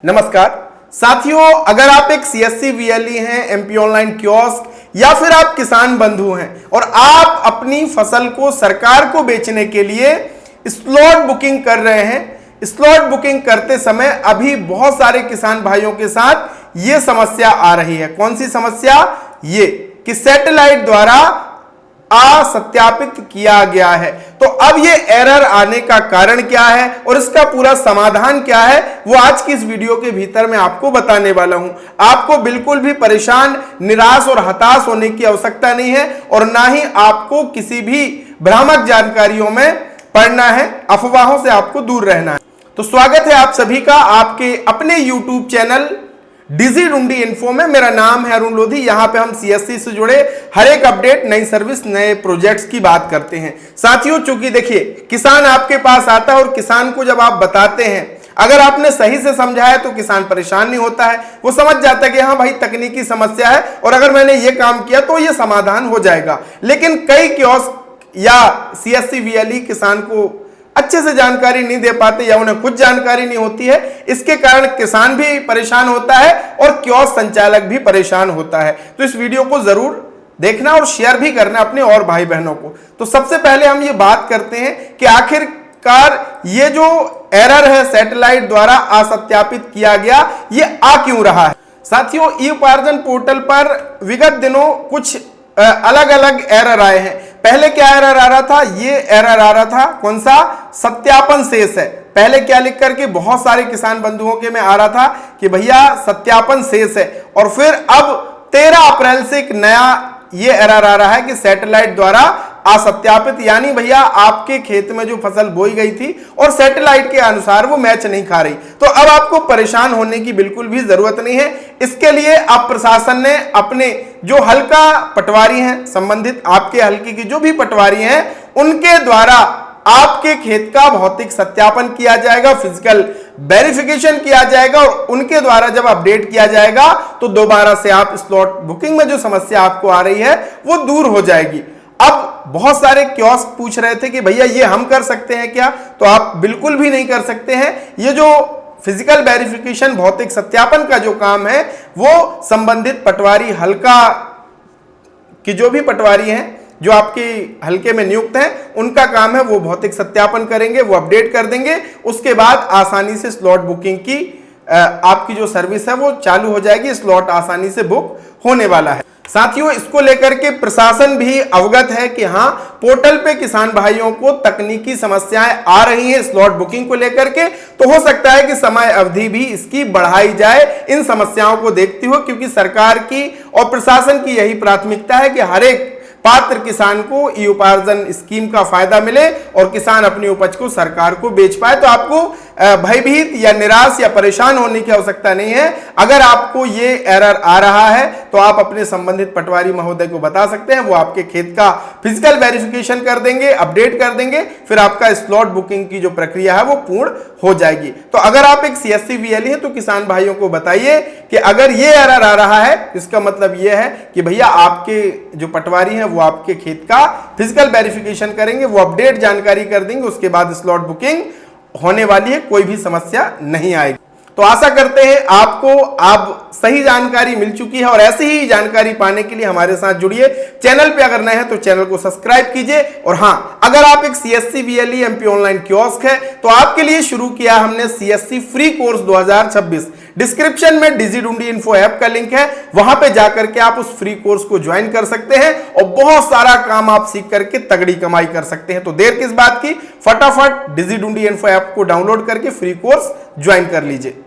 नमस्कार साथियों, अगर आप एक सीएससी वीएलई हैं, एमपी ऑनलाइन कियोस्क या फिर आप किसान बंधु हैं और आप अपनी फसल को सरकार को बेचने के लिए स्लॉट बुकिंग कर रहे हैं, स्लॉट बुकिंग करते समय अभी बहुत सारे किसान भाइयों के साथ ये समस्या आ रही है। कौन सी समस्या? ये कि सैटेलाइट द्वारा असत्यापित किया गया है। तो अब ये एरर आने का कारण क्या है और इसका पूरा समाधान क्या है, वो आज की इस वीडियो के भीतर मैं आपको बताने वाला हूं। आपको बिल्कुल भी परेशान, निराश और हताश होने की आवश्यकता नहीं है और ना ही आपको किसी भी भ्रामक जानकारियों में पड़ना है, अफवाहों से आपको दूर रहना है। तो स्वागत है आप सभी का आपके अपने यूट्यूब चैनल डिजिडुंडी इन्फो में। मेरा नाम है अरुण लोधी। यहां पे हम सीएससी से जुड़े हर एक अपडेट, नई सर्विस, नए प्रोजेक्ट्स की बात करते हैं। साथियों, चूंकि देखिए, किसान आपके पास आता है और किसान को जब आप बताते हैं, अगर आपने सही से समझाया तो किसान परेशान नहीं होता है। वो समझ जाता है कि हाँ भाई, तकनीकी समस्या है और अगर मैंने ये काम किया तो ये समाधान हो जाएगा। लेकिन कई कियोस्क या सीएससी वीएलई किसान को अच्छे से जानकारी नहीं दे पाते या उन्हें कुछ जानकारी नहीं होती है। इसके कारण किसान भी परेशान होता है और कियोस्क संचालक भी परेशान होता है। तो इस वीडियो को जरूर देखना और शेयर भी करना अपने और भाई बहनों को। तो सबसे पहले हम ये बात करते हैं कि आखिरकार ये जो एरर है सैटेलाइट द्वारा असत्यापित किया गया, ये आ क्यों रहा है। साथियों, ई उपार्जन पोर्टल पर विगत दिनों कुछ अलग अलग एरर आए हैं। पहले क्या एरर आ रहा था? ये एरर आ रहा था, कौन सा? सत्यापन शेष है। पहले क्या लिख करके बहुत सारे किसान बंधुओं के में आ रहा था कि भैया सत्यापन शेष है, और फिर अब 13 अप्रैल से एक नया ये एरर आ रहा है कि सैटेलाइट द्वारा असत्यापित, यानी भैया आपके खेत में जो फसल बोई गई थी और सैटेलाइट के अनुसार वो मैच नहीं खा रही। तो अब आपको परेशान होने की बिल्कुल भी जरूरत नहीं है। इसके लिए अब प्रशासन ने अपने जो हल्का पटवारी हैं, संबंधित आपके हल्के की जो भी पटवारी हैं, उनके द्वारा आपके खेत का भौतिक सत्यापन किया जाएगा, फिजिकल वेरिफिकेशन किया जाएगा और उनके द्वारा जब अपडेट किया जाएगा तो दोबारा से आप स्लॉट बुकिंग में जो समस्या आपको आ रही है वो दूर हो जाएगी। अब बहुत सारे कियोस्क पूछ रहे थे कि भैया ये हम कर सकते हैं क्या? तो आप बिल्कुल भी नहीं कर सकते हैं। ये जो फिजिकल वेरिफिकेशन, भौतिक सत्यापन का जो काम है, वो संबंधित पटवारी, हल्का की जो भी पटवारी हैं जो आपके हल्के में नियुक्त हैं, उनका काम है। वो भौतिक सत्यापन करेंगे, वो अपडेट कर देंगे। उसके बाद आसानी से स्लॉट बुकिंग की आपकी जो सर्विस है वो चालू हो जाएगी। स्लॉट आसानी से बुक होने वाला है। साथियों, इसको लेकर के प्रशासन भी अवगत है कि हाँ, पोर्टल पे किसान भाइयों को तकनीकी समस्याएं आ रही हैं स्लॉट बुकिंग को लेकर के। तो हो सकता है कि समय अवधि भी इसकी बढ़ाई जाए इन समस्याओं को देखते हुए, क्योंकि सरकार की और प्रशासन की यही प्राथमिकता है कि हर एक पात्र किसान को ई उपार्जन स्कीम का फायदा मिले और किसान अपनी उपज को सरकार को बेच पाए। तो आपको भयभीत या निराश या परेशान होने की आवश्यकता नहीं है। अगर आपको ये एरर आ रहा है तो आप अपने संबंधित पटवारी महोदय को बता सकते हैं। वो आपके खेत का फिजिकल वेरिफिकेशन कर देंगे, अपडेट कर देंगे, फिर आपका स्लॉट बुकिंग की जो प्रक्रिया है वो पूर्ण हो जाएगी। तो अगर आप एक सीएससी वीएलई हैं तो किसान भाइयों को बताइए कि अगर ये एरर आ रहा है, इसका मतलब ये है कि भैया आपके जो पटवारी हैं वो आपके खेत का फिजिकल वेरिफिकेशन करेंगे, वो अपडेट जानकारी कर देंगे, उसके बाद स्लॉट बुकिंग होने वाली है, कोई भी समस्या नहीं आएगी। तो आशा करते हैं आपको अब सही जानकारी मिल चुकी है और ऐसी ही जानकारी पाने के लिए हमारे साथ जुड़िए। चैनल पे अगर नए हैं तो चैनल को सब्सक्राइब कीजिए। और हाँ, अगर आप एक CSC VLE MP online kiosk है तो आपके लिए शुरू किया हमने सीएससी फ्री कोर्स 2026। डिस्क्रिप्शन में डिजिडुंडी इन्फो ऐप का लिंक है, वहां पे जाकर के आप उस फ्री कोर्स को ज्वाइन कर सकते हैं और बहुत सारा काम आप सीख करके तगड़ी कमाई कर सकते हैं। तो देर किस बात की, फटाफट डिजिडुंडी इन्फो ऐप को डाउनलोड करके फ्री कोर्स ज्वाइन कर लीजिए।